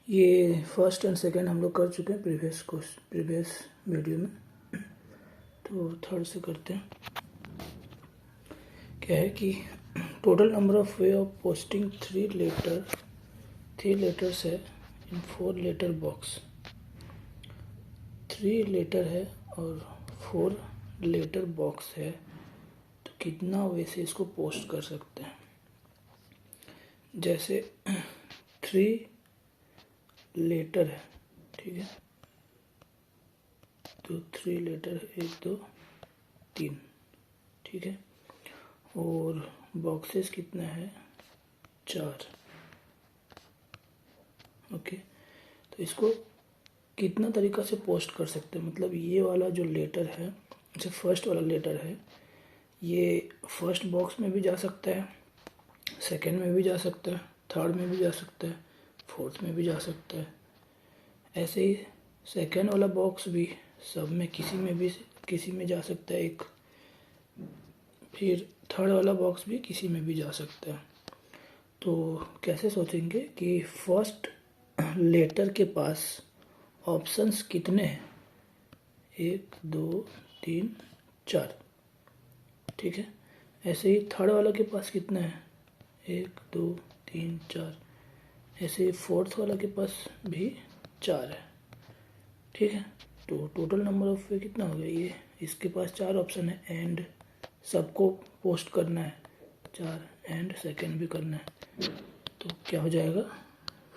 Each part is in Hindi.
ये फर्स्ट एंड सेकंड हम लोग कर चुके हैं प्रीवियस वीडियो में। तो थर्ड से करते हैं। क्या है कि total number of way of posting three letters है इन 4 लेटर बॉक्स। 3 लेटर है और 4 लेटर बॉक्स है, तो कितना वैसे इसको पोस्ट कर सकते हैं। जैसे 3 लेटर है, ठीक है, तो 3 लेटर है 1 2 3, ठीक है, और बॉक्सेस कितना है 4। ओके, तो इसको कितना तरीका से पोस्ट कर सकते हैं। मतलब ये वाला जो लेटर है, जैसे फर्स्ट वाला लेटर है, ये फर्स्ट बॉक्स में भी जा सकता है, सेकंड में भी जा सकता है, थर्ड में भी जा सकता है, फोर्थ में भी जा सकता है। ऐसे ही सेकंड वाला बॉक्स भी सब में किसी में जा सकता है एक। फिर थर्ड वाला बॉक्स भी किसी में भी जा सकता है। तो कैसे सोचेंगे कि फर्स्ट लेटर के पास ऑप्शंस कितने हैं, 1 2 3 4, ठीक है। ऐसे ही थर्ड वाला के पास कितना है, 1 2 3 4। ऐसे ही फोर्थ वाला के पास भी 4 है, ठीक है। तो टोटल नंबर ऑफ वे कितना हो गया, ये इसके पास 4 ऑप्शन है एंड सबको पोस्ट करना है 4, एंड सेकंड भी करना है, तो क्या हो जाएगा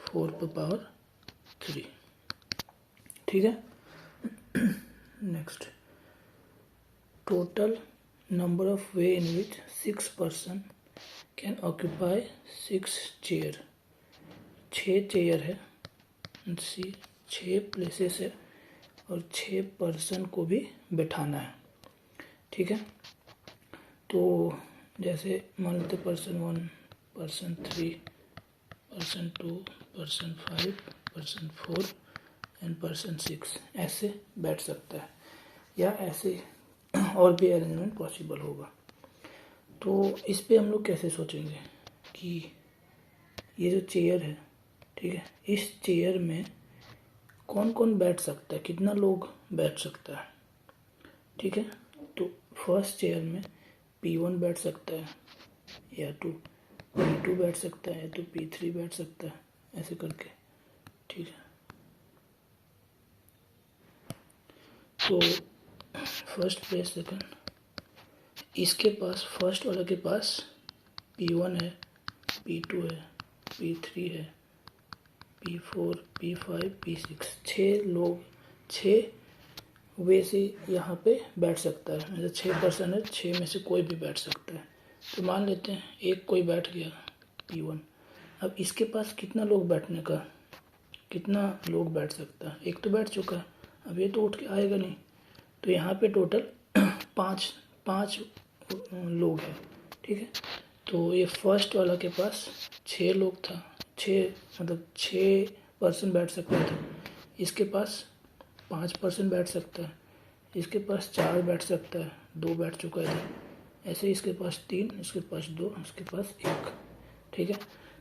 4 पर पावर 3, ठीक है। Next, total number of way in which 6 person can occupy 6 chair. 6 chair है, सी 6 प्लेसेस है और 6 पर्सन को भी बैठाना है, ठीक है। तो जैसे मान लेते person 1, person 3, person 2, person 5, person 4 and person 6 ऐसे बैठ सकता है, या ऐसे और भी अरेंजमेंट पॉसिबल होगा। तो इस पे हम लोग कैसे सोचेंगे कि ये जो चेयर है, ठीक है, इस चेयर में कौन कौन बैठ सकता है, कितना लोग बैठ सकता है, ठीक है। तो फर्स्ट चेयर में P1 बैठ सकता है, या तो P2 बैठ सकता है, या तो P3 बैठ सकता है, ऐसे करके, ठीक है। तो फर्स्ट प्लेस सेकंड, इसके पास फर्स्ट वाला के पास P1 है, P2 है, P3 है, P4, P5, P6, 6 लोग 6 वे से यहाँ पे बैठ सकता है। मतलब 6 पर्सन है, 6 में से कोई भी बैठ सकता है। तो मान लेते हैं एक कोई बैठ गया P1। अब इसके पास कितना लोग बैठने का, कितना लोग बैठ सकता है, एक तो बैठ चुका है, अब ये तो उठ के आएगा नहीं। तो यहाँ पे टोटल 5 लोग हैं, ठीक है। तो ये फर्स्ट वाला के पास 6 लोग था, 6 पर्सन बैठ सकता था। इसके पास 5 पर्सन बैठ सकता है, इसके पास 4 बैठ सकता है, 2 बैठ चुका है। ऐसे इसके पास 3, इसके पास 2, इसके पास 1, ठीक है।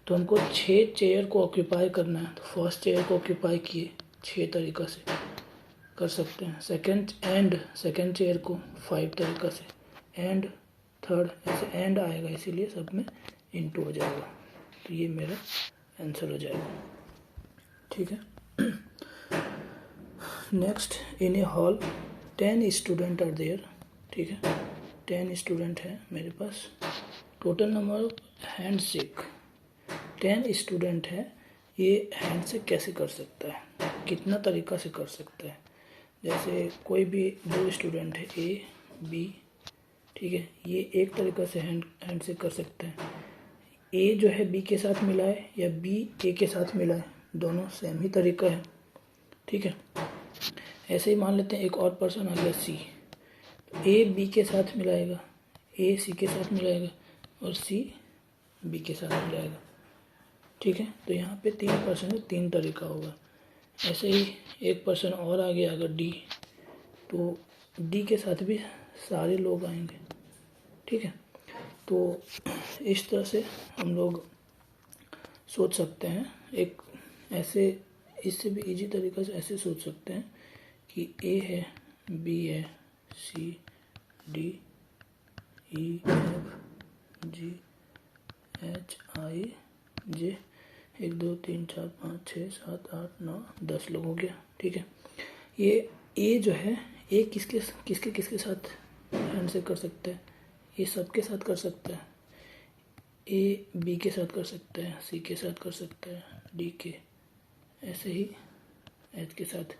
तो हमको 6 चेयर को ऑक्यूपाई करना है। तो फर्स्ट चेयर को ऑक्यूपाई किए 6 तरीक़ा से कर सकते हैं। सेकंड चेयर को 5 तरीक़ा से, एंड थर्ड, ऐसे एंड आएगा, इसीलिए सब में इनटू हो जाएगा। तो ये मेरा आंसर हो जाएगा, ठीक है। Next, in a hall 10 student are there, ठीक है, 10 स्टूडेंट है मेरे पास। Total number of handshake, 10 student है, ये हैंड शेक कैसे कर सकता है, कितना तरीका से कर सकता है। जैसे कोई भी 2 स्टूडेंट है A B, ठीक है, ये एक तरीका से हैंड शेक कर सकते हैं। A जो है B के साथ मिलाए या B A के साथ मिलाए, दोनों सेम ही तरीका है, ठीक है। ऐसे ही मान लेते हैं एक और पर्सन आ गया C, A B के साथ मिलाएगा, A C के साथ मिलाएगा और C B के साथ मिलाएगा, ठीक है। तो यहाँ पे 3 पर्सन है, 3 तरीका होगा। ऐसे ही एक पर्सन और आ गया अगर D, तो D के साथ भी सारे लोग आएंगे, ठीक है। तो इस तरह से हम लोग सोच सकते हैं। एक ऐसे इससे भी इजी तरीक़ा से ऐसे सोच सकते हैं कि ए है, बी है, सी, डी, ई, एफ, जी, एच, आई, जे, 1 2 3 4 5 6 7 8 9 10 लोग हो गया। ठीक है, ये ए जो है, ए किसके किसके किसके साथ हैंडशेक कर सकता है? ये सबके साथ कर सकता है। ए बी के साथ कर सकता है, सी के साथ कर सकता है, डी के, ऐसे ही एच के साथ।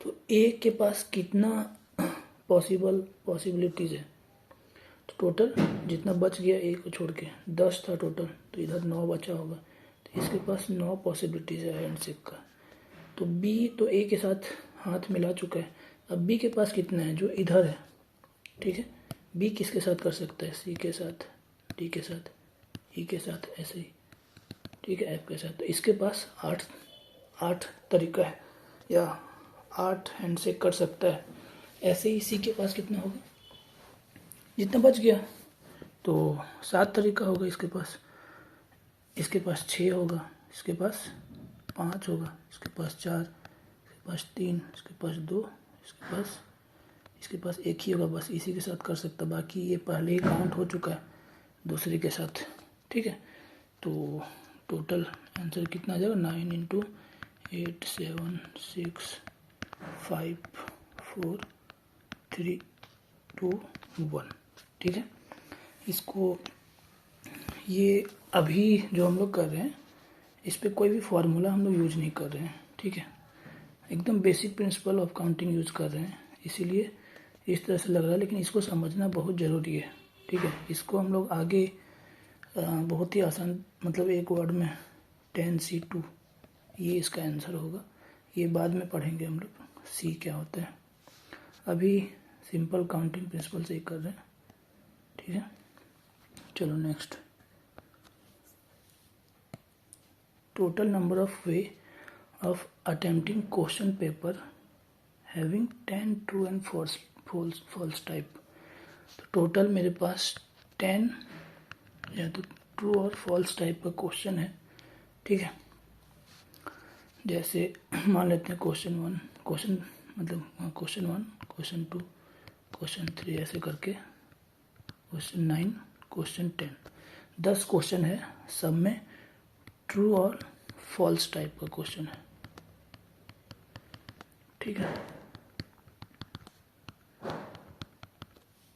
तो ए के पास कितना पॉसिबिलिटीज़ है? तो टोटल जितना बच गया ए को छोड़ के 10 था टोटल, तो इधर 9 बचा होगा। तो इसके पास 9 पॉसिबिलिटीज़ है हैंडशेक का। तो बी तो ए के साथ हाथ मिला चुका है, अब बी के पास कितना है जो इधर है? ठीक है, बी किसके साथ कर सकता है? सी के साथ, डी के साथ, ई के साथ, ऐसे ही। ठीक है, एफ के साथ। तो इसके पास 8 तरीका है या 8 हैंडशेक कर सकता है। ऐसे ही सी के पास कितना होगा? जितना बच गया तो 7 तरीका होगा इसके पास। इसके पास 6 होगा, इसके पास 5 होगा, इसके पास 4, इसके पास 3, इसके पास 2, इसके पास 1 ही होगा, बस इसी के साथ कर सकता। बाकी ये पहले ही काउंट हो चुका है दूसरे के साथ। ठीक है, तो टोटल आंसर कितना आ जाएगा? 9 × 8 7 6 5 4 3 2 1। ठीक है, इसको ये अभी जो हम लोग कर रहे हैं इस पर कोई भी फार्मूला हम लोग यूज नहीं कर रहे हैं। ठीक है, एकदम basic principle of counting use कर रहे हैं, इसीलिए इस तरह से लग रहा है, लेकिन इसको समझना बहुत ज़रूरी है। ठीक है, इसको हम लोग आगे बहुत ही आसान, मतलब एक वर्ड में 10C2 ये इसका आंसर होगा। ये बाद में पढ़ेंगे हम लोग सी क्या होता है, अभी सिंपल काउंटिंग प्रिंसिपल से ही कर रहे हैं। ठीक है, चलो next. Total number of way of attempting question paper having 10 true and false type. तो टोटल मेरे पास 10 या तो ट्रू और फॉल्स टाइप का क्वेश्चन है। ठीक है, जैसे मान लेते हैं क्वेश्चन 1, क्वेश्चन 1, क्वेश्चन 2, क्वेश्चन 3, ऐसे करके क्वेश्चन 9, क्वेश्चन 10, 10 क्वेश्चन है। सब में ट्रू और फॉल्स टाइप का क्वेश्चन है। ठीक है,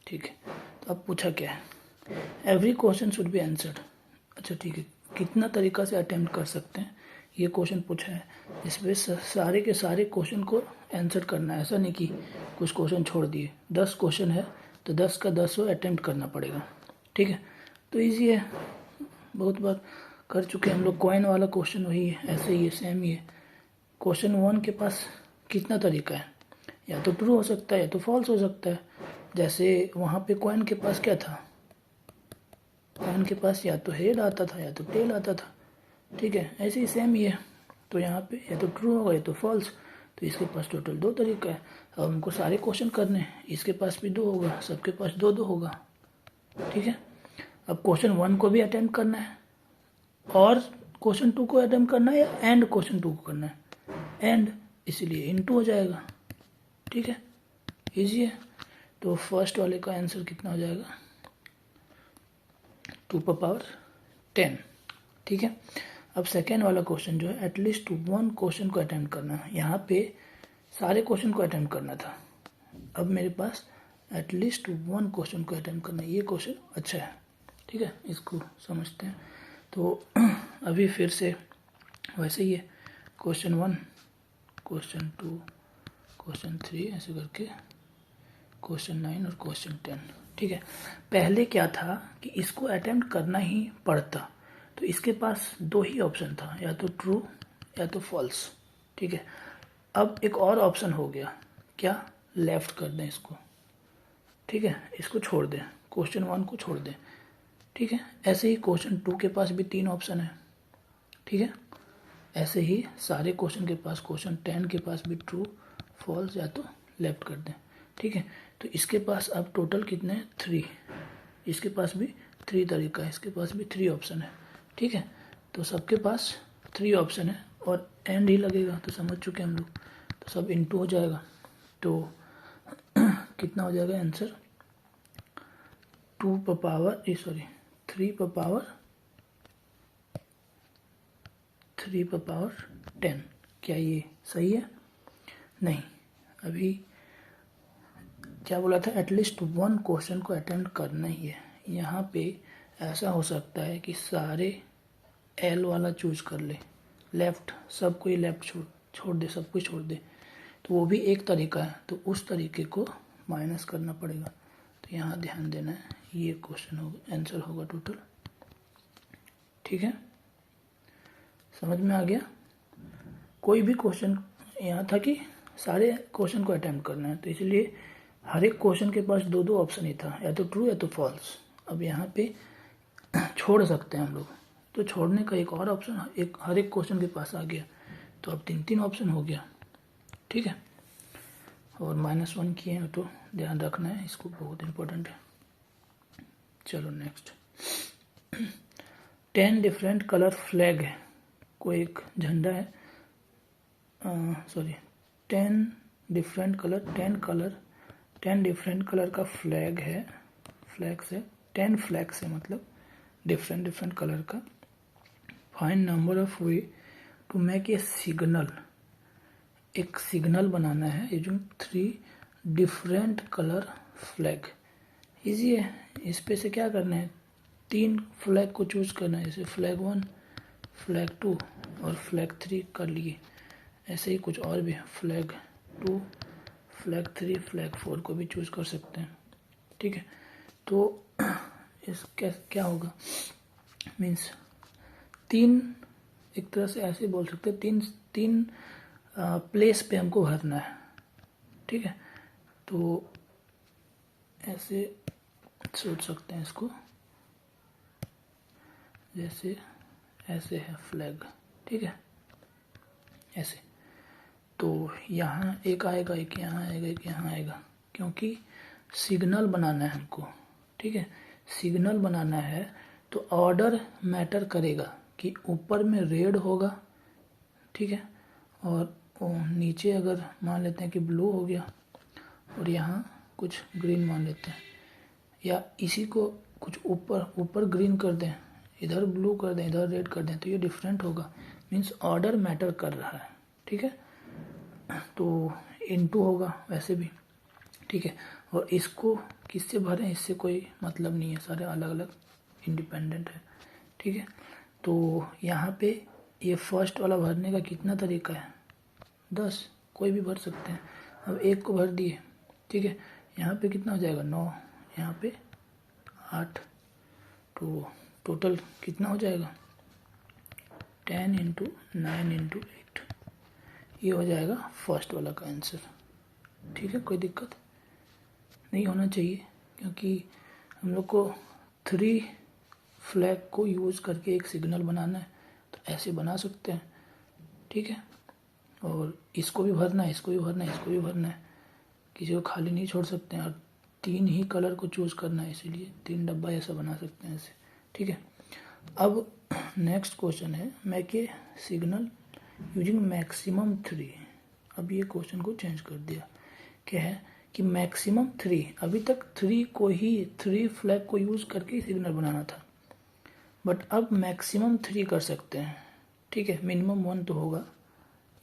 ठीक है, तो अब पूछा क्या है? Every question should be answered. अच्छा ठीक है, कितना तरीका से अटेम्प्ट कर सकते हैं ये क्वेश्चन पूछा है। इसमें सारे के सारे क्वेश्चन को आंसर करना है, ऐसा नहीं कि कुछ क्वेश्चन छोड़ दिए। 10 क्वेश्चन है तो 10 का 10 अटेम्प्ट करना पड़ेगा। ठीक है, तो इजी है, बहुत बार कर चुके हम लोग। कॉइन वाला क्वेश्चन वही है, ऐसे ही है, सेम ही है। क्वेश्चन 1 के पास कितना तरीका है? या तो ट्रू हो सकता है या तो फॉल्स हो सकता है। जैसे वहाँ पे कॉइन के पास क्या था? कॉइन के पास या तो हेड आता था या तो टेल आता था। ठीक है, ऐसे ही सेम ही है। तो यहाँ पे या तो ट्रू होगा या तो फॉल्स। तो इसके पास टोटल 2 तरीका है। अब हमको सारे क्वेश्चन करने हैं, इसके पास भी 2 होगा, सबके पास 2 होगा। ठीक है, अब क्वेश्चन 1 को भी अटेम्प्ट करना है और क्वेश्चन 2 को अटेम्प्ट करना है, या एंड क्वेश्चन 2 को करना है, एंड, इसीलिए इनटू हो जाएगा। ठीक है, इजी है। तो फर्स्ट वाले का आंसर कितना हो जाएगा? 2⁻10। ठीक है, अब सेकेंड वाला क्वेश्चन जो है, एटलीस्ट 1 क्वेश्चन को अटेम्प्ट करना है। यहाँ पे सारे क्वेश्चन को अटेम्प्ट करना था, अब मेरे पास एटलीस्ट 1 क्वेश्चन को अटेम्प्ट करना है। ये क्वेश्चन अच्छा है। ठीक है, इसको समझते हैं। तो अभी फिर से वैसे ही है, क्वेश्चन 1, क्वेश्चन 2, क्वेश्चन 3, ऐसे करके क्वेश्चन 9 और क्वेश्चन 10। ठीक है, पहले क्या था कि इसको अटेम्प्ट करना ही पड़ता, तो इसके पास 2 ही ऑप्शन था, या तो ट्रू या तो फॉल्स। ठीक है, अब एक और ऑप्शन हो गया, क्या? लेफ्ट कर दें इसको। ठीक है, इसको छोड़ दें, क्वेश्चन 1 को छोड़ दें। ठीक है, ऐसे ही क्वेश्चन 2 के पास भी 3 ऑप्शन है। ठीक है, ऐसे ही सारे क्वेश्चन के पास, क्वेश्चन 10 के पास भी ट्रू, फॉल्स या तो लेफ्ट कर दें। ठीक है, तो इसके पास अब टोटल कितने हैं? 3। इसके पास भी 3 तरीका है, इसके पास भी 3 ऑप्शन है। ठीक है, तो सबके पास 3 ऑप्शन है और एंड ही लगेगा, तो समझ चुके हम लोग। तो सब इनटू हो जाएगा, तो कितना हो जाएगा आंसर, 3 पर पावर 10। क्या ये सही है? नहीं, अभी क्या बोला था, एटलीस्ट 1 क्वेश्चन को अटेम्प्ट करना ही है। यहाँ पे ऐसा हो सकता है कि सारे एल वाला चूज कर ले, लेफ्ट, सब कोई लेफ्ट छोड़ दे, सब कुछ छोड़ दे, तो वो भी एक तरीका है। तो उस तरीके को माइनस करना पड़ेगा। तो यहाँ ध्यान देना है, ये क्वेश्चन होगा, आंसर होगा टोटल। ठीक है, समझ में आ गया? कोई भी क्वेश्चन, यहाँ था कि सारे क्वेश्चन को अटेम्प्ट करना है, तो इसलिए हर एक क्वेश्चन के पास 2 ऑप्शन ही था, या तो ट्रू या तो फॉल्स। अब यहाँ पे छोड़ सकते हैं हम लोग, तो छोड़ने का एक और ऑप्शन हर एक क्वेश्चन के पास आ गया, तो अब 3 ऑप्शन हो गया। ठीक है, और -1 किए हैं तो ध्यान रखना है, इसको बहुत इम्पोर्टेंट है। चलो नेक्स्ट, 10 डिफरेंट कलर फ्लैग है, कोई एक झंडा है, 10 डिफरेंट कलर का फ्लैग है, फ्लैग्स है, 10 फ्लैग्स है, मतलब डिफरेंट कलर का। Find number of way to make a signal, एक सिग्नल बनाना है using 3 different colour flag. Easy है, इस पे से क्या करना है, 3 फ्लैग को चूज करना है, जैसे फ्लैग 1, फ्लैग 2 और फ्लैग 3 कर लिए। ऐसे ही कुछ और भी है, फ्लैग 2, फ्लैग 3, फ्लैग 4 को भी चूज कर सकते हैं। ठीक है, तो इस क्या होगा, मीन्स 3, एक तरह से ऐसे बोल सकते हैं, तीन प्लेस पे हमको भरना है। ठीक है, तो ऐसे सोच सकते हैं इसको, जैसे ऐसे है फ्लैग, ठीक है, ऐसे। तो यहाँ एक आएगा, एक यहाँ आएगा, एक यहाँ आएगा, क्योंकि सिग्नल बनाना है हमको। ठीक है, सिग्नल बनाना है तो ऑर्डर मैटर करेगा कि ऊपर में रेड होगा, ठीक है, और नीचे अगर मान लेते हैं कि ब्लू हो गया, और यहाँ कुछ ग्रीन मान लेते हैं, या इसी को कुछ ऊपर ग्रीन कर दें, इधर ब्लू कर दें, इधर रेड कर दें, तो ये डिफरेंट होगा। मीन्स ऑर्डर मैटर कर रहा है। ठीक है, तो इनटू होगा वैसे भी। ठीक है, और इसको किससे भरें, इससे कोई मतलब नहीं है, सारे अलग अलग इंडिपेंडेंट है। ठीक है, तो यहाँ पे ये फर्स्ट वाला भरने का कितना तरीका है, 10, कोई भी भर सकते हैं। अब एक को भर दिए, ठीक है, यहाँ पे कितना हो जाएगा, 9, यहाँ पे 8, तो टोटल कितना हो जाएगा, 10 × 9 × 8, ये हो जाएगा फर्स्ट वाला का आंसर। ठीक है, कोई दिक्कत नहीं होना चाहिए, क्योंकि हम लोग को 3 फ्लैग को यूज़ करके एक सिग्नल बनाना है, तो ऐसे बना सकते हैं। ठीक है, और इसको भी भरना है, इसको भी भरना है, इसको भी भरना है, किसी को खाली नहीं छोड़ सकते हैं, और 3 ही कलर को चूज़ करना है, इसीलिए 3 डब्बा ऐसा बना सकते हैं ऐसे। ठीक है, अब नेक्स्ट क्वेश्चन है, make a signal using maximum 3। अब ये क्वेश्चन को चेंज कर दिया, क्या है कि मैक्सिमम 3, अभी तक 3 फ्लैग को यूज़ करके सिग्नल बनाना था, बट अब मैक्सिमम 3 कर सकते हैं। ठीक है, मिनिमम 1 तो होगा,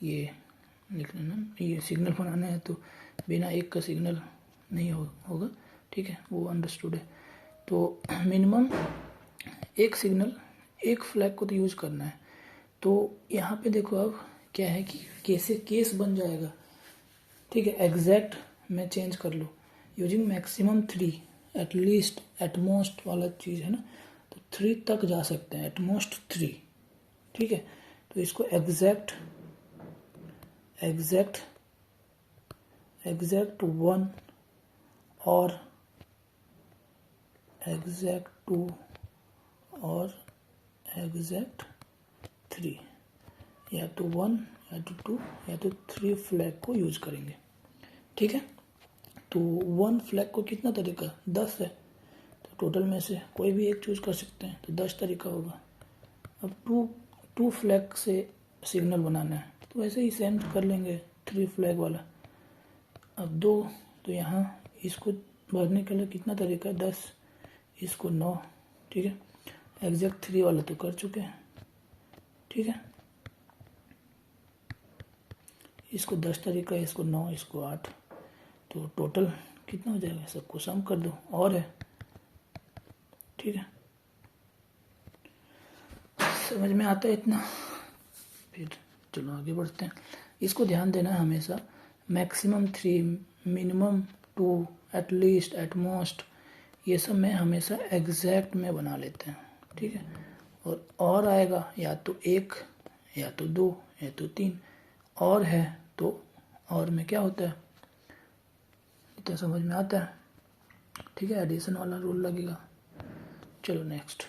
ये लिख लेना, ये सिग्नल बनाना है तो बिना एक का सिग्नल नहीं होगा। ठीक है, वो अंडरस्टूड है। तो मिनिमम एक सिग्नल, एक फ्लैग को तो यूज़ करना है। तो यहाँ पे देखो अब क्या है कि कैसे केस बन जाएगा। ठीक है, एग्जैक्ट मैं चेंज कर लूँ, यूजिंग मैक्सिमम 3, एटलीस्ट, एटमोस्ट वाला चीज़ है ना, तो 3 तक जा सकते हैं, एटमोस्ट 3। ठीक है, तो इसको एग्जैक्ट 1 और एग्जैक्ट 2 और एग्जैक्ट 3, या तो 1 या तो 2 या तो 3 फ्लैग को यूज करेंगे। ठीक है, तो 1 फ्लैग को कितना तरीका, 10 है, तो टोटल में से कोई भी एक चूज कर सकते हैं, तो 10 तरीका होगा। अब 2 फ्लैग से सिग्नल बनाना है तो वैसे ही सेम कर लेंगे 3 फ्लैग वाला। अब 2 तो यहाँ इसको भरने के लिए कितना तरीका है, 10, इसको 9, ठीक है। एग्जैक्ट 3 वाला तो कर चुके हैं, ठीक है। इसको 10 तरीका है, इसको 9, इसको 8, तो टोटल कितना हो जाएगा, सबको सम कर दो और है, ठीक है। समझ में आता है इतना? फिर चलो आगे बढ़ते हैं। इसको ध्यान देना है हमेशा, maximum 3, minimum 2, at least, at most, ये सब में हमेशा एग्जैक्ट में बना लेते हैं, ठीक है। और आएगा या तो 1, या तो 2, या तो 3, और है तो और में क्या होता है, इतना समझ में आता है, ठीक है। एडिशन वाला रूल लगेगा। चलो next,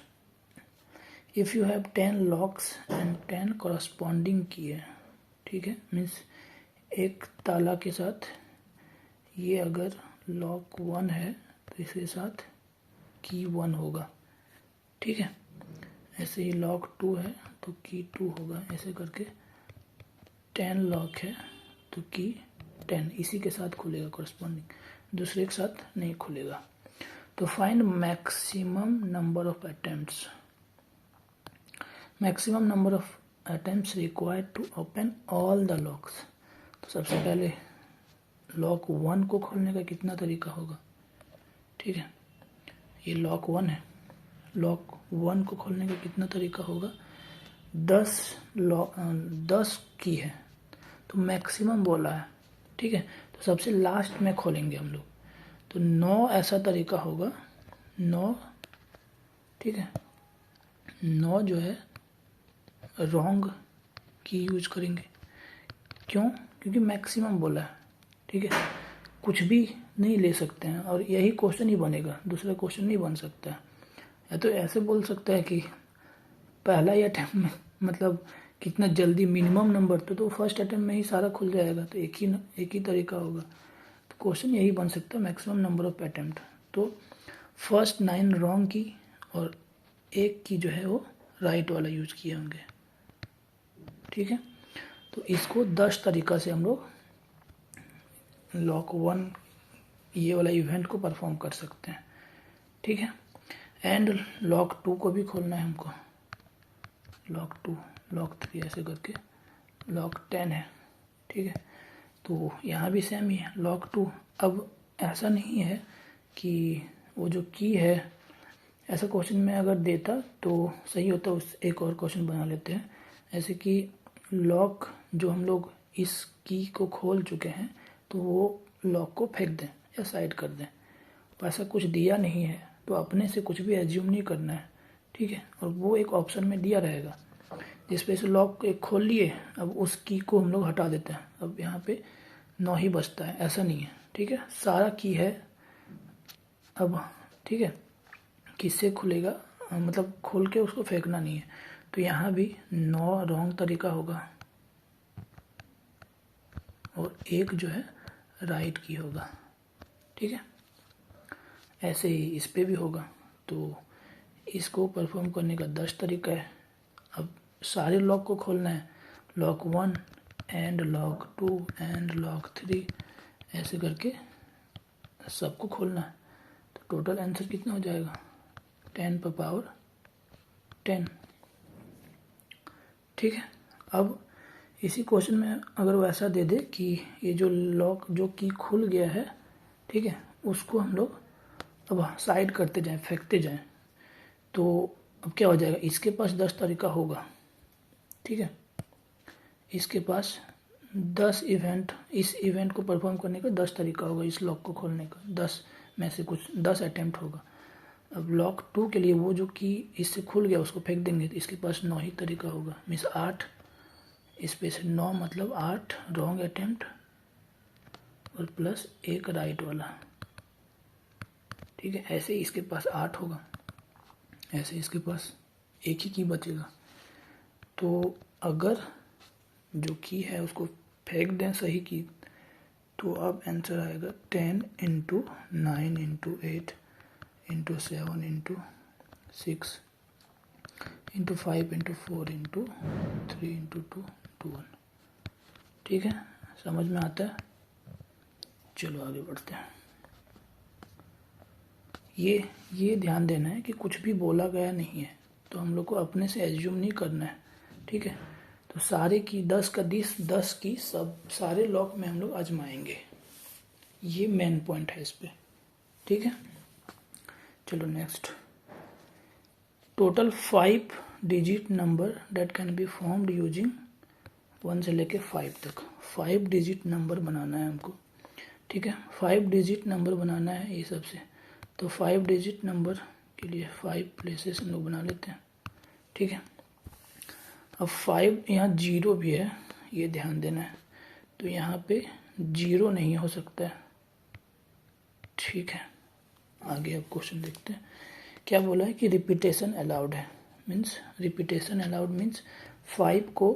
if you have 10 locks and 10 corresponding की है, ठीक है। मीन्स एक ताला के साथ ये अगर लॉक 1 है तो इसके साथ की 1 होगा, ठीक है। ऐसे ही लॉक 2 है तो की 2 होगा, ऐसे करके 10 लॉक है तो की 10 इसी के साथ खुलेगा कॉरस्पॉन्डिंग, दूसरे के साथ नहीं खुलेगा। तो find maximum number of attempts, maximum number of attempts required to open all the locks. तो सबसे पहले लॉक 1 को खोलने का कितना तरीका होगा, ठीक है। ये लॉक 1 है, लॉक 1 को खोलने का कितना तरीका होगा, 10 की है तो मैक्सिमम बोला है, ठीक है। तो सबसे लास्ट में खोलेंगे हम लोग, तो 9 ऐसा तरीका होगा, 9, ठीक है। 9 जो है रॉन्ग की यूज करेंगे, क्यों, क्योंकि मैक्सिमम बोला है, ठीक है। कुछ भी नहीं ले सकते हैं और यही क्वेश्चन ही बनेगा, दूसरा क्वेश्चन नहीं बन सकता है। या तो ऐसे बोल सकता है कि पहला ही अटैम्प्ट में मतलब कितना जल्दी मिनिमम नंबर, तो फर्स्ट अटैम्प्ट में ही सारा खुल जाएगा, तो एक ही तरीका होगा। तो क्वेश्चन यही बन सकता है, मैक्सिमम नंबर ऑफ अटैम्प्ट। तो फर्स्ट 9 रॉन्ग की और एक की जो है वो राइट वाला यूज किए होंगे, ठीक है। तो इसको 10 तरीका से हम लोग लॉक 1 ये वाला इवेंट को परफॉर्म कर सकते हैं, ठीक है। एंड लॉक 2 को भी खोलना है हमको, लॉक 2, लॉक 3 ऐसे करके लॉक 10 है, ठीक है। तो यहाँ भी सेम ही है, लॉक 2। अब ऐसा नहीं है कि वो जो की है, ऐसा क्वेश्चन में अगर देता तो सही होता, उस एक और क्वेश्चन बना लेते हैं ऐसे कि लॉक जो हम लोग इस की को खोल चुके हैं तो वो लॉक को फेंक दें या साइड कर दें। ऐसा कुछ दिया नहीं है तो अपने से कुछ भी एज्यूम नहीं करना है, ठीक है। और वो एक ऑप्शन में दिया रहेगा जिस पे से लॉक एक खोल लिए, अब उस की को हम लोग हटा देते हैं, अब यहाँ पे 9 ही बचता है, ऐसा नहीं है, ठीक है। सारा की है अब, ठीक है। किससे खुलेगा, मतलब खोल के उसको फेंकना नहीं है, तो यहाँ भी 9 रॉन्ग तरीका होगा और एक जो है राइट की होगा, ठीक है। ऐसे ही इस पे भी होगा। तो इसको परफॉर्म करने का 10 तरीका है। अब सारे लॉक को खोलना है, lock 1 and lock 2 and lock 3 ऐसे करके सबको खोलना है। तो टोटल आंसर कितना हो जाएगा, 10 पर पावर 10, ठीक है। अब इसी क्वेश्चन में अगर वो ऐसा दे दे कि ये जो लॉक जो की खुल गया है, ठीक है, उसको हम लोग अब साइड करते जाएं, फेंकते जाएं, तो अब क्या हो जाएगा, इसके पास 10 तरीका होगा, ठीक है। इसके पास 10 इवेंट, इस इवेंट को परफॉर्म करने का 10 तरीका होगा, इस लॉक को खोलने का 10 में से कुछ 10 अटैम्प्ट होगा। अब लॉक 2 के लिए वो जो की इससे खुल गया उसको फेंक देंगे, तो इसके पास 9 ही तरीका होगा, मीन्स 8, इस पे से 9 मतलब 8 रॉन्ग अटैम्प्ट और प्लस एक राइट वाला, ठीक है। ऐसे ही इसके पास 8 होगा, ऐसे इसके पास एक ही की बचेगा। तो अगर जो की है उसको फेंक दें सही की, तो अब आंसर आएगा 10 into 9 into 8 into 7 into 6 into 5 into 4 into 3 into 2 1 ठीक है, समझ में आता है। चलो आगे बढ़ते हैं। ये ध्यान देना है कि कुछ भी बोला गया नहीं है, तो हम लोग को अपने से एज्यूम नहीं करना है, ठीक है। तो सारे की 10 का 10 की सब सारे लॉक में हम लोग आजमाएंगे, ये मेन पॉइंट है इस पे, ठीक है। चलो next, total 5 digit number that can be formed using 1 से लेके 5 तक। 5 डिजिट नंबर बनाना है हमको, ठीक है। 5 डिजिट नंबर बनाना है ये सबसे, तो 5 डिजिट नंबर के लिए 5 प्लेसेस हम लोग बना लेते हैं, ठीक है। अब 5 यहाँ 0 भी है, ये ध्यान देना है, तो यहाँ पे 0 नहीं हो सकता है, ठीक है। आगे अब क्वेश्चन देखते हैं, क्या बोला है कि रिपीटेशन अलाउड है, मीन्स रिपीटेशन अलाउड मीन्स 5 को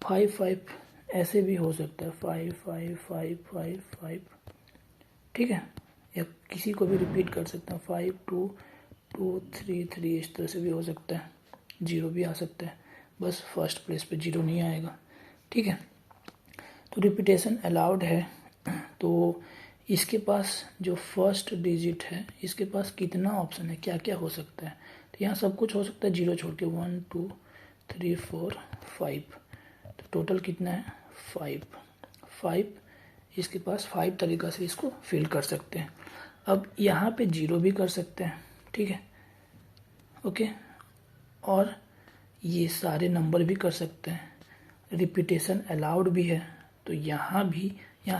5 ऐसे भी हो सकता है, 5 5 5 5 5, ठीक है, या किसी को भी रिपीट कर सकते हैं, 5 2 2 3 3, इस तरह से भी हो सकता है, 0 भी आ सकता है, बस फर्स्ट प्लेस पे 0 नहीं आएगा, ठीक है। तो रिपीटेशन अलाउड है, तो इसके पास जो फर्स्ट डिजिट है इसके पास कितना ऑप्शन है, क्या क्या हो सकता है, तो यहाँ सब कुछ हो सकता है 0 छोड़ के, 1 2 3 4 5, तो टोटल कितना है 5। इसके पास 5 तरीका से इसको फिल कर सकते हैं। अब यहाँ पे 0 भी कर सकते हैं, ठीक है, ओके, और ये सारे नंबर भी कर सकते हैं, रिपीटेशन अलाउड भी है, तो यहाँ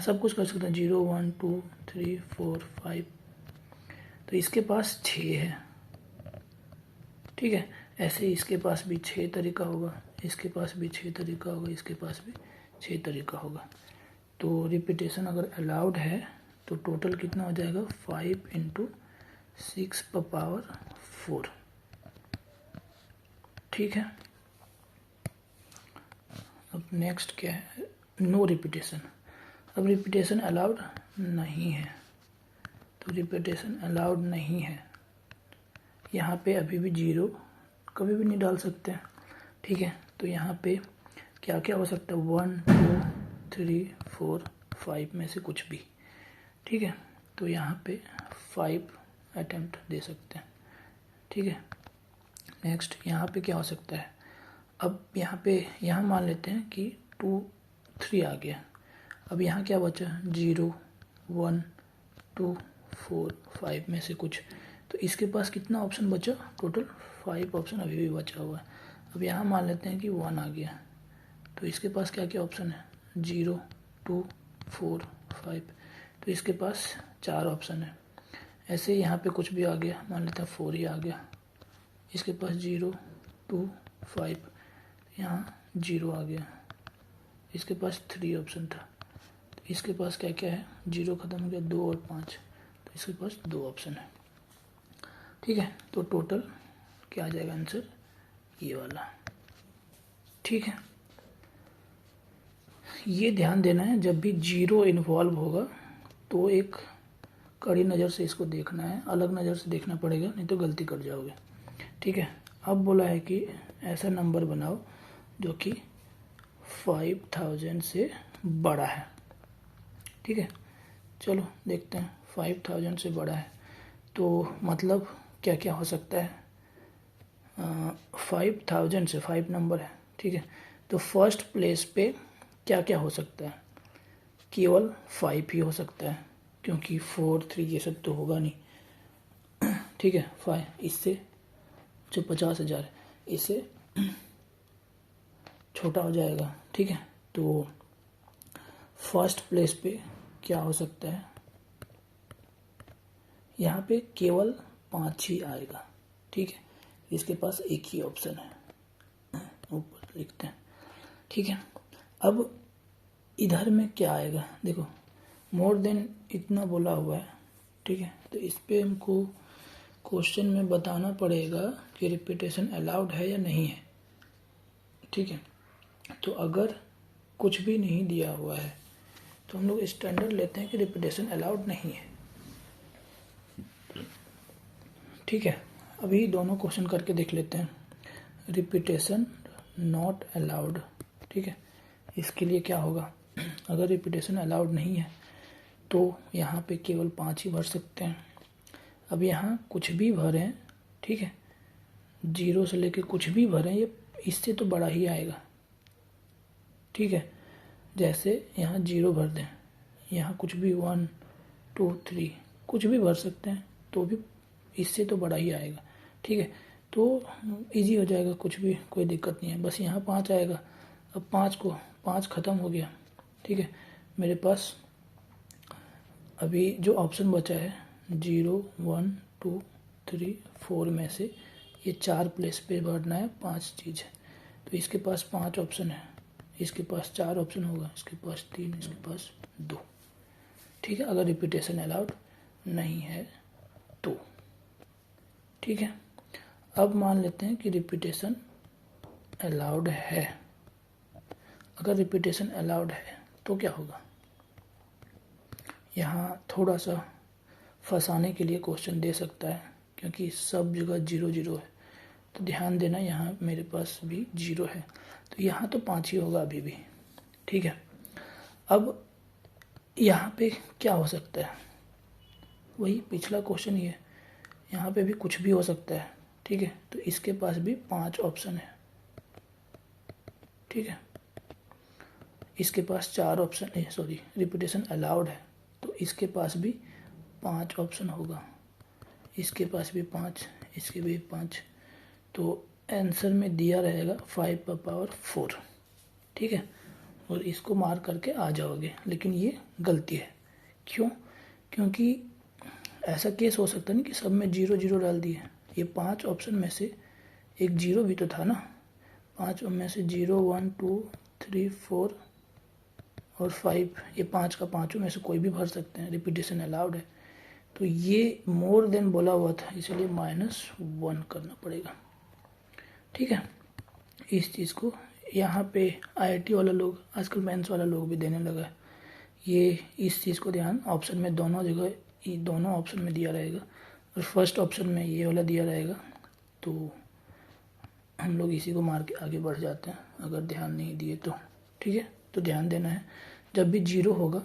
सब कुछ कर सकते हैं, 0 1 2 3 4 5, तो इसके पास 6 है, ठीक है। ऐसे इसके पास भी 6 तरीका होगा, इसके पास भी 6 तरीका होगा, इसके पास भी 6 तरीका होगा। तो रिपीटेशन अगर अलाउड है तो टोटल कितना हो जाएगा, 5 × 6⁴, ठीक है। अब नेक्स्ट क्या है, नो रिपीटेशन। अब रिपीटेशन अलाउड नहीं है, तो रिपीटेशन अलाउड नहीं है, यहाँ पे अभी भी 0 कभी भी नहीं डाल सकते हैं, ठीक है। तो यहाँ पे क्या क्या हो सकता है, 1 2 3 4 5 में से कुछ भी, ठीक है। तो यहाँ पे 5 अटेम्प्ट दे सकते हैं, ठीक है। नेक्स्ट यहाँ पे क्या हो सकता है, अब यहाँ मान लेते हैं कि 2 3 आ गया, अब यहाँ क्या बचा, 0 1 2 4 5 में से कुछ, तो इसके पास कितना ऑप्शन बचा, टोटल 5 ऑप्शन अभी भी बचा हुआ है। अब यहाँ मान लेते हैं कि 1 आ गया, तो इसके पास क्या क्या ऑप्शन है, 0 2 4 5, तो इसके पास 4 ऑप्शन है। ऐसे यहाँ पे कुछ भी आ गया, मान लेते हैं 4 ही आ गया, इसके पास 0 2 5, यहाँ 0 आ गया, इसके पास 3 ऑप्शन था, तो इसके पास क्या क्या है, 0 ख़त्म हो गया, 2 और 5, तो इसके पास 2 ऑप्शन है, ठीक है। तो टोटल क्या आ जाएगा आंसर, ये वाला, ठीक है। ये ध्यान देना है, जब भी 0 इन्वॉल्व होगा तो एक कड़ी नज़र से इसको देखना है, अलग नज़र से देखना पड़ेगा, नहीं तो गलती कर जाओगे, ठीक है। अब बोला है कि ऐसा नंबर बनाओ जो कि 5000 से बड़ा है, ठीक है। चलो देखते हैं, 5000 से बड़ा है तो मतलब क्या क्या हो सकता है, 5000 से 5 नंबर है, ठीक है। तो फर्स्ट प्लेस पे क्या क्या हो सकता है, केवल 5 ही हो सकता है, क्योंकि 4 3 ये सब तो होगा नहीं, ठीक है। 5 इससे जो 50,000 है इससे छोटा हो जाएगा, ठीक है। तो फर्स्ट प्लेस पे क्या हो सकता है, यहाँ पे केवल 5 ही आएगा, ठीक है। इसके पास एक ही ऑप्शन है, ऊपर लिखते हैं, ठीक है। अब इधर में क्या आएगा, देखो मोर देन इतना बोला हुआ है, ठीक है। तो इस पे हमको क्वेश्चन में बताना पड़ेगा कि रिपीटेशन अलाउड है या नहीं है, ठीक है। तो अगर कुछ भी नहीं दिया हुआ है तो हम लोग स्टैंडर्ड लेते हैं कि रिपीटेशन अलाउड नहीं है, ठीक है। अभी दोनों क्वेश्चन करके देख लेते हैं। रिपीटेशन नॉट अलाउड ठीक है। इसके लिए क्या होगा, अगर रिपीटेशन अलाउड नहीं है तो यहाँ पे केवल 5 ही भर सकते हैं। अब यहाँ कुछ भी भरें, ठीक है, 0 से लेके कुछ भी भरें, ये इससे तो बड़ा ही आएगा, ठीक है। जैसे यहाँ 0 भर दें, यहाँ कुछ भी 1 2 3 कुछ भी भर सकते हैं, तो भी इससे तो बड़ा ही आएगा, ठीक है। तो इजी हो जाएगा, कुछ भी कोई दिक्कत नहीं है। बस यहाँ 5 आएगा। अब 5 ख़त्म हो गया, ठीक है। मेरे पास अभी जो ऑप्शन बचा है 0 1 2 3 4 में से ये 4 प्लेस पे भरना है 5 चीज़ है, तो इसके पास 5 ऑप्शन है, इसके पास 4 ऑप्शन होगा, इसके पास 3, इसके पास 2, ठीक है। अगर रिपीटेशन अलाउड नहीं है तो, ठीक है। अब मान लेते हैं कि रिपीटेशन अलाउड है। अगर रिपीटेशन अलाउड है तो क्या होगा, यहाँ थोड़ा सा फंसाने के लिए क्वेश्चन दे सकता है, क्योंकि सब जगह 0 0 है। तो ध्यान देना, यहाँ मेरे पास भी 0 है, तो यहाँ तो 5 ही होगा अभी भी, ठीक है। अब यहाँ पे क्या हो सकता है, वही पिछला क्वेश्चन ही है, यहाँ पे भी कुछ भी हो सकता है, ठीक है। तो इसके पास भी 5 ऑप्शन है, ठीक है। इसके पास 4 ऑप्शन है, सॉरी, रिपीटेशन अलाउड है, तो इसके पास भी 5 ऑप्शन होगा, इसके पास भी 5, इसके भी 5, तो आंसर में दिया रहेगा 5^4, ठीक है। और इसको मार करके आ जाओगे, लेकिन ये गलती है। क्यों? क्योंकि ऐसा केस हो सकता नहीं कि सब में 0 0 डाल दिए। ये 5 ऑप्शन में से एक 0 भी तो था ना, 5 में से 0 1 2 3 4 और 5, ये 5 का 5 में से कोई भी भर सकते हैं, रिपीटेशन अलाउड है। तो ये मोर देन बोला हुआ था, इसलिए -1 करना पड़ेगा, ठीक है। इस चीज़ को यहाँ पे IIT वाला लोग, आजकल मेंस वाला लोग भी देने लगा है। ये इस चीज़ को ध्यान, ऑप्शन में दोनों जगह, दोनों ऑप्शन में दिया रहेगा, और फर्स्ट ऑप्शन में ये वाला दिया रहेगा, तो हम लोग इसी को मार के आगे बढ़ जाते हैं अगर ध्यान नहीं दिए तो, ठीक है। तो ध्यान देना है, जब भी 0 होगा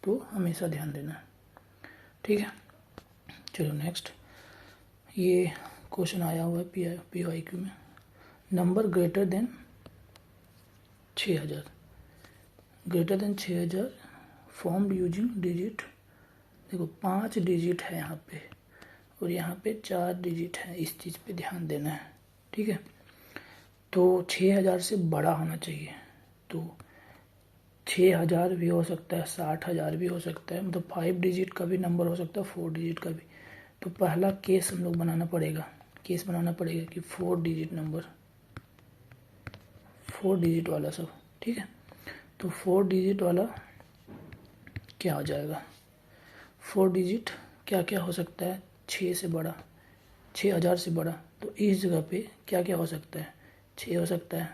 तो हमेशा ध्यान देना है, ठीक है। चलो नेक्स्ट, ये क्वेश्चन आया हुआ है PYQ में, number greater than 6000, greater than 6000 formed using digit, देखो 5 डिजिट है यहाँ पे, और यहाँ पे 4 डिजिट है, इस चीज़ पे ध्यान देना है, ठीक है। तो 6000 से बड़ा होना चाहिए, तो 6000 भी हो सकता है, 60,000 भी हो सकता है, मतलब 5 डिजिट का भी नंबर हो सकता है, 4 डिजिट का भी। तो पहला केस हम लोग बनाना पड़ेगा, केस बनाना पड़ेगा कि 4 डिजिट नंबर, 4 डिजिट वाला सब, ठीक है। तो 4 डिजिट वाला क्या हो जाएगा, 4 डिजिट क्या क्या हो सकता है, 6 से बड़ा, 6000 से बड़ा, तो इस जगह पे क्या क्या हो सकता है, 6 हो सकता है,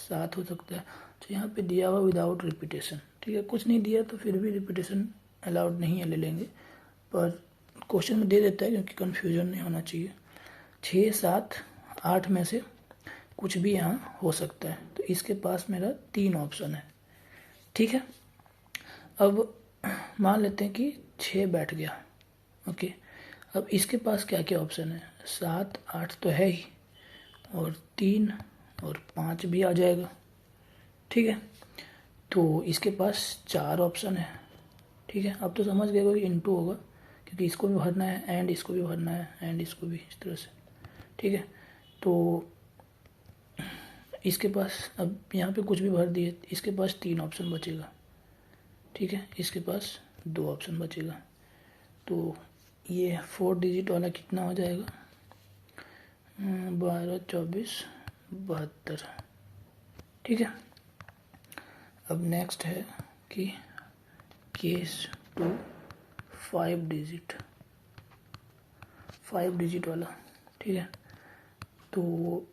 7 हो सकता है। तो यहाँ पे दिया हुआ विदाउट रिपीटेशन, ठीक है। कुछ नहीं दिया तो फिर भी रिपीटेशन अलाउड नहीं है, ले लेंगे, पर क्वेश्चन में दे देता है क्योंकि कन्फ्यूजन नहीं होना चाहिए। 6 7 8 में से कुछ भी यहाँ हो सकता है, तो इसके पास मेरा 3 ऑप्शन है, ठीक है। अब मान लेते हैं कि 6 बैठ गया, ओके। अब इसके पास क्या क्या ऑप्शन है, 7 8 तो है ही, और 3 और 5 भी आ जाएगा, ठीक है। तो इसके पास 4 ऑप्शन है, ठीक है। अब तो समझ गए कि इनटू होगा, क्योंकि इसको भी भरना है एंड इसको भी भरना है एंड इसको भी, इस तरह से, ठीक है। तो इसके पास अब यहाँ पे कुछ भी भर दिए, इसके पास 3 ऑप्शन बचेगा, ठीक है। इसके पास 2 ऑप्शन बचेगा, तो ये 4 डिजिट वाला कितना हो जाएगा, 12 24 72, ठीक है। अब नेक्स्ट है कि केस 2 5 डिजिट, 5 डिजिट वाला, ठीक है। तो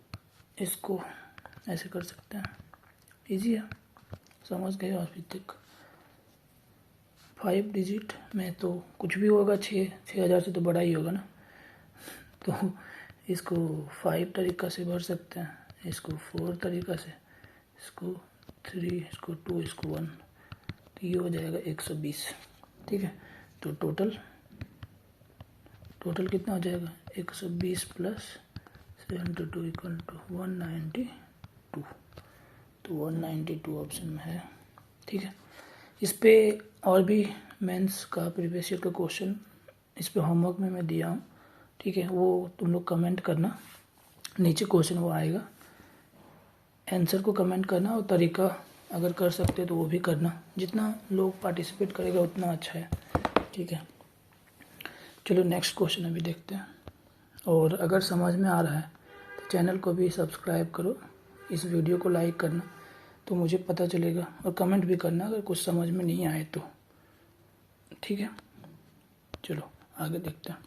इसको ऐसे कर सकते हैं, इजी है, समझ गए अभी तक। 5 डिजिट में तो कुछ भी होगा, 6000 से तो बड़ा ही होगा ना, तो इसको 5 तरीक़ा से भर सकते हैं, इसको 4 तरीक़ा से, इसको 3, इसको 2, इसको 1, तो ये हो जाएगा 120। ठीक है, तो टोटल कितना हो जाएगा 120 प्लस 72 इक्वल टू 192। तो 192 ऑप्शन में है। ठीक है, इस पे और भी मेंस का प्रीवियस ईयर का क्वेश्चन इस पे होमवर्क में मैं दिया हूँ। ठीक है, वो तुम लोग कमेंट करना, नीचे क्वेश्चन वो आएगा, आंसर को कमेंट करना और तरीका अगर कर सकते तो वो भी करना। जितना लोग पार्टिसिपेट करेगा उतना अच्छा है। ठीक है, चलो नेक्स्ट क्वेश्चन अभी देखते हैं। और अगर समझ में आ रहा है तो चैनल को भी सब्सक्राइब करो, इस वीडियो को लाइक करना तो मुझे पता चलेगा, और कमेंट भी करना अगर कुछ समझ में नहीं आए तो। ठीक है, चलो आगे देखते हैं।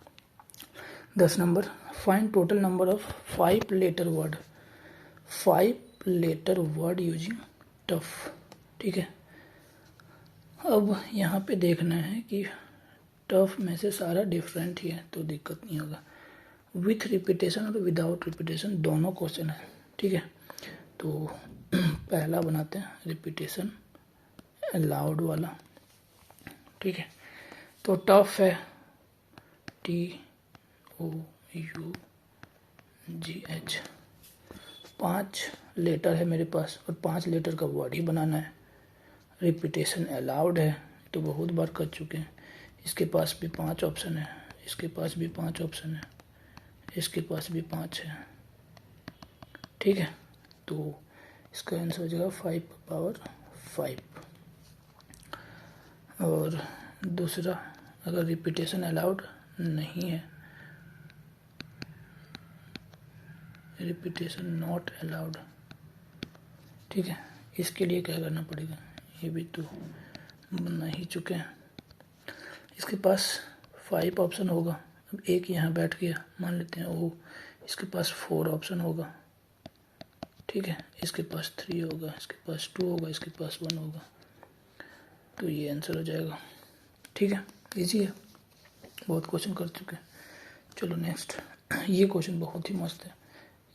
10 number, find total number of 5 letter word. 5 letter word using tough. ठीक है, अब यहाँ पे देखना है कि टफ में से सारा डिफरेंट ही है तो दिक्कत नहीं होगा। विथ रिपीटेशन और विदाउट रिपीटेशन दोनों क्वेश्चन है। ठीक है, तो पहला बनाते हैं रिपीटेशन अलाउड वाला। ठीक है, तो टफ है TOUGH, 5 लेटर है मेरे पास और 5 लेटर का वर्ड ही बनाना है। रिपीटेशन अलाउड है तो बहुत बार कर चुके हैं। इसके पास भी 5 ऑप्शन है, इसके पास भी 5 ऑप्शन है, इसके पास भी 5 है। ठीक है, तो इसका आंसर हो जाएगा 5^5। और दूसरा, अगर रिपीटेशन अलाउड नहीं है, रिपीटेशन नॉट अलाउड। ठीक है, इसके लिए क्या करना पड़ेगा, ये भी तो बना ही चुके हैं। इसके पास 5 ऑप्शन होगा, अब एक यहाँ बैठ गया मान लेते हैं ओ, इसके पास 4 ऑप्शन होगा। ठीक है, इसके पास 3 होगा, इसके पास 2 होगा, इसके पास 1 होगा, तो ये आंसर हो जाएगा। ठीक है, इजी है, बहुत क्वेश्चन कर चुके हैं। चलो नेक्स्ट, ये क्वेश्चन बहुत ही मस्त है,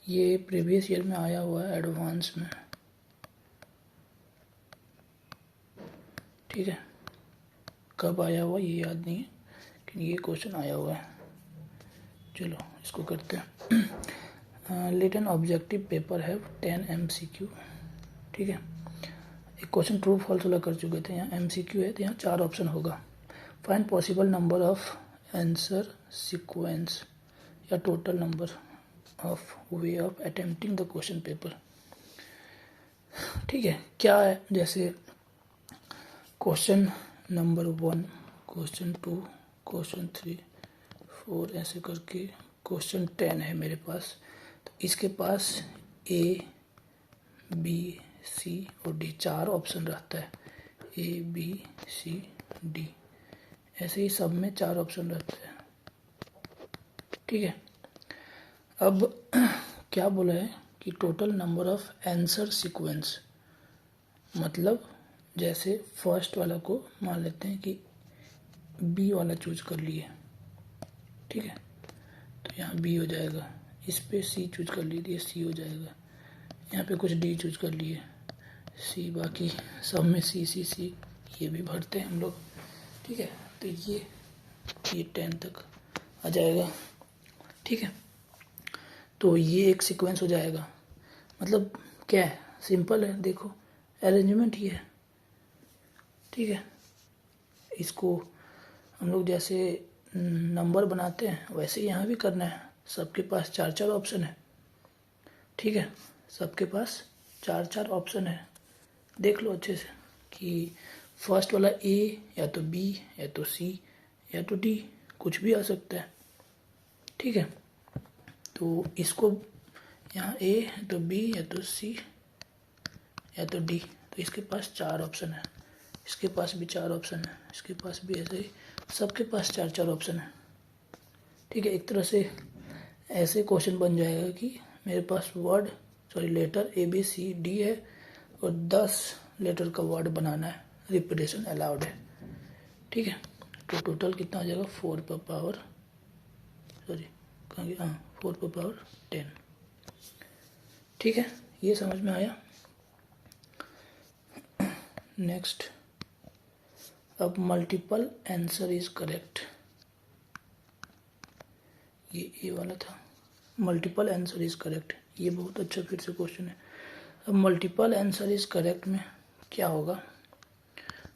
ये प्रीवियस ईयर में आया हुआ है एडवांस में। ठीक है, कब आया हुआ ये याद नहीं है, लेकिन ये क्वेश्चन आया हुआ है। चलो इसको करते हैं। लेट एन ऑब्जेक्टिव पेपर है 10 MCQ। ठीक है, एक क्वेश्चन ट्रू फॉल्स वाला कर चुके थे, यहाँ MCQ है तो यहाँ 4 ऑप्शन होगा। Find possible number of answer sequence या total number of way of attempting the question paper. ठीक है, क्या है, जैसे क्वेश्चन नंबर 1, क्वेश्चन 2, क्वेश्चन 3, 4 ऐसे करके क्वेश्चन 10 है मेरे पास। तो इसके पास A, B, C और D 4 ऑप्शन रहता है। A, B, C, D, ऐसे ही सब में 4 ऑप्शन रहते हैं। ठीक है, अब क्या बोला है कि total number of answer sequence, मतलब जैसे फर्स्ट वाला को मान लेते हैं कि बी वाला चूज कर लिए। ठीक है, तो यहाँ बी हो जाएगा, इस पे सी चूज कर लीजिए, सी हो जाएगा, यहाँ पे कुछ डी चूज कर लिए, सी, बाकी सब में सी सी सी, ये भी भरते हैं हम लोग। ठीक है, तो ये 10 तक आ जाएगा। ठीक है, तो ये एक सीक्वेंस हो जाएगा। मतलब क्या है, सिंपल है, देखो अरेंजमेंट ही है। ठीक है, इसको हम लोग जैसे नंबर बनाते हैं वैसे यहाँ भी करना है। सबके पास 4 ऑप्शन है। ठीक है, सबके पास 4 ऑप्शन है। देख लो अच्छे से कि फर्स्ट वाला ए या तो बी या तो सी या तो डी, कुछ भी आ सकता है। ठीक है, तो इसको यहाँ ए या तो बी या तो सी या तो डी, तो इसके पास 4 ऑप्शन है, इसके पास भी 4 ऑप्शन है, इसके पास भी ऐसे ही, सबके पास 4 ऑप्शन है। ठीक है, एक तरह से ऐसे क्वेश्चन बन जाएगा कि मेरे पास लेटर ABCD है और 10 लेटर का वर्ड बनाना है, रिपीटेशन अलाउड है। ठीक है, तो टोटल कितना आ जाएगा 4^10। ठीक है, ये समझ में आया। नेक्स्ट, अब मल्टीपल आंसर इज करेक्ट, ये वाला था, मल्टीपल आंसर इज करेक्ट, ये बहुत अच्छा फिर से क्वेश्चन है। अब मल्टीपल आंसर इज करेक्ट में क्या होगा,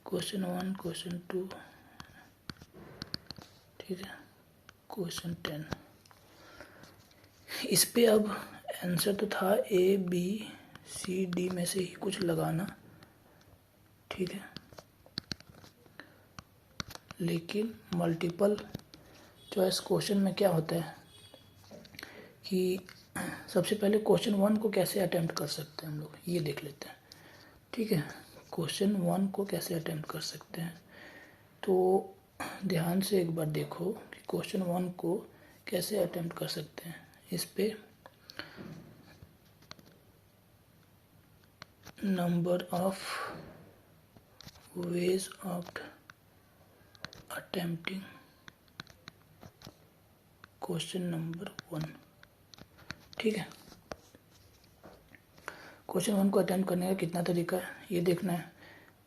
क्वेश्चन 1, क्वेश्चन 2, ठीक है, क्वेश्चन 10, इस पे अब आंसर तो था A B C D में से ही कुछ लगाना, ठीक है, लेकिन मल्टीपल चॉइस क्वेश्चन में क्या होता है कि सबसे पहले क्वेश्चन 1 को कैसे अटेम्प्ट कर सकते हैं हम लोग, ये देख लेते हैं, ठीक है। क्वेश्चन 1 को कैसे अटेम्प्ट कर सकते हैं, तो ध्यान से एक बार देखो कि क्वेश्चन 1 को कैसे अटेम्प्ट कर सकते हैं। इस पे number of ways of attempting question number 1, ठीक है। क्वेश्चन 1 को अटेम्प्ट करने का कितना तरीका है ये देखना है।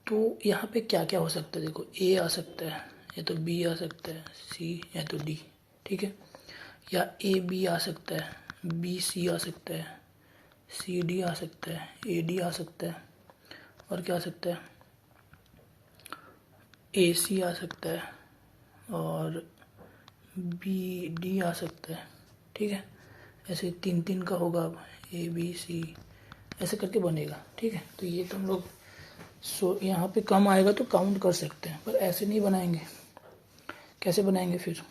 तो यहाँ पे क्या क्या हो सकता है, देखो A आ सकता है, या तो B आ सकता है, C या तो D, ठीक है, या A B आ सकता है, B C आ सकता है, C D आ सकता है, A D आ सकता है, और क्या आ सकता है, A C आ सकता है, और B D आ सकता है, ठीक है। ऐसे 3-3 का होगा, अब A B C ऐसे करके बनेगा, ठीक है। तो ये तो हम लोग यहाँ पे कम आएगा तो काउंट कर सकते हैं, पर ऐसे नहीं बनाएंगे। कैसे बनाएंगे फिर,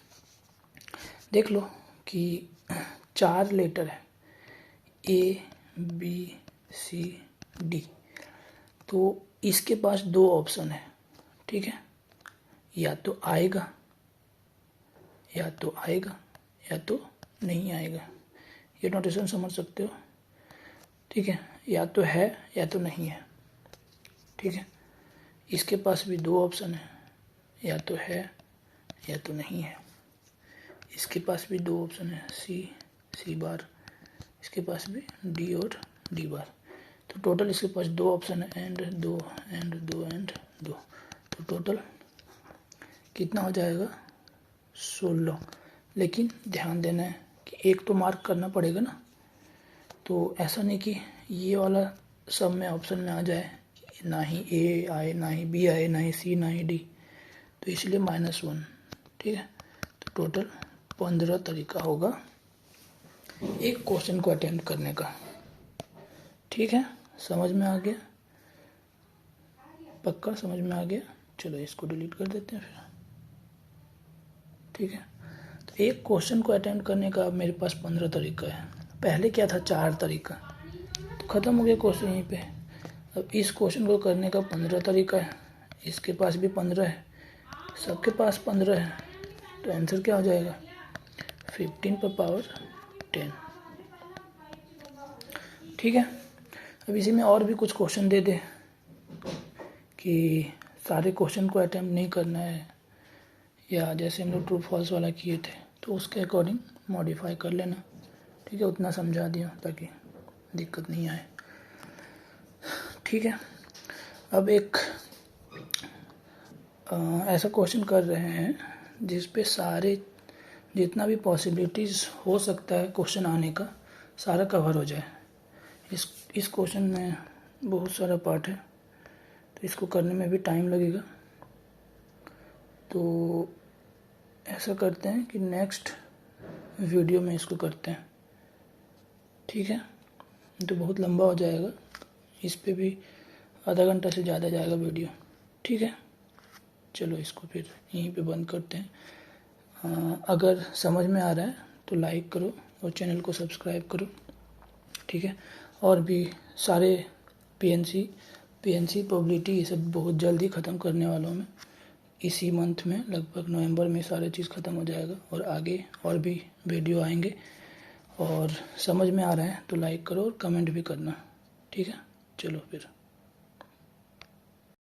देख लो कि 4 लेटर है A B C D, तो इसके पास 2 ऑप्शन है, ठीक है, या तो आएगा या तो नहीं आएगा, ये नोटेशन समझ सकते हो, ठीक है, या तो है या तो नहीं है, ठीक है। इसके पास भी 2 ऑप्शन है, या तो है या तो नहीं है, इसके पास भी 2 ऑप्शन है, C बार, इसके पास भी D और D बार, तो टोटल इसके पास 2 ऑप्शन है, एंड 2 एंड 2 एंड 2, तो टोटल कितना हो जाएगा 16। लेकिन ध्यान देना है कि एक तो मार्क करना पड़ेगा ना, तो ऐसा नहीं कि ये वाला सब में ऑप्शन में आ जाए, ना ही A आए, ना ही B आए, ना ही C, ना ही D, तो इसलिए -1, ठीक है। तो टोटल 15 तरीका होगा एक क्वेश्चन को अटेम्प्ट करने का, ठीक है। समझ में आ गया, पक्का समझ में आ गया। चलो इसको डिलीट कर देते हैं फिर, ठीक है। तो एक क्वेश्चन को अटेम्प्ट करने का अब मेरे पास 15 तरीका है, पहले क्या था 4 तरीका, तो ख़त्म हो गया क्वेश्चन यहीं पे। अब इस क्वेश्चन को करने का 15 तरीका है, इसके पास भी 15 है, सबके पास 15 है, तो आंसर क्या हो जाएगा 15 पर पावर 10, ठीक है। अब इसी में और भी कुछ क्वेश्चन दे दे कि सारे क्वेश्चन को अटेम्प्ट नहीं करना है, या जैसे हम लोग ट्रू फॉल्स वाला किए थे तो उसके अकॉर्डिंग मॉडिफाई कर लेना, ठीक है। उतना समझा दिया ताकि दिक्कत नहीं आए, ठीक है। अब एक ऐसा क्वेश्चन कर रहे हैं जिस पे सारे जितना भी पॉसिबिलिटीज़ हो सकता है क्वेश्चन आने का सारा कवर हो जाए। इस क्वेश्चन में बहुत सारा पार्ट है, तो इसको करने में भी टाइम लगेगा, तो ऐसा करते हैं कि नेक्स्ट वीडियो में इसको करते हैं, ठीक है। तो बहुत लंबा हो जाएगा, इस पे भी आधा घंटा से ज़्यादा जाएगा वीडियो, ठीक है। चलो इसको फिर यहीं पे बंद करते हैं। अगर समझ में आ रहा है तो लाइक करो और चैनल को सब्सक्राइब करो, ठीक है। और भी सारे पीएनसी प्रोबेबिलिटी ये सब बहुत जल्दी ख़त्म करने वाला हूँ मैं, इसी मंथ में लगभग नवंबर में सारे चीज़ ख़त्म हो जाएगा, और आगे और भी वीडियो आएंगे। और समझ में आ रहा है तो लाइक करो और कमेंट भी करना, ठीक है। चलो फिर।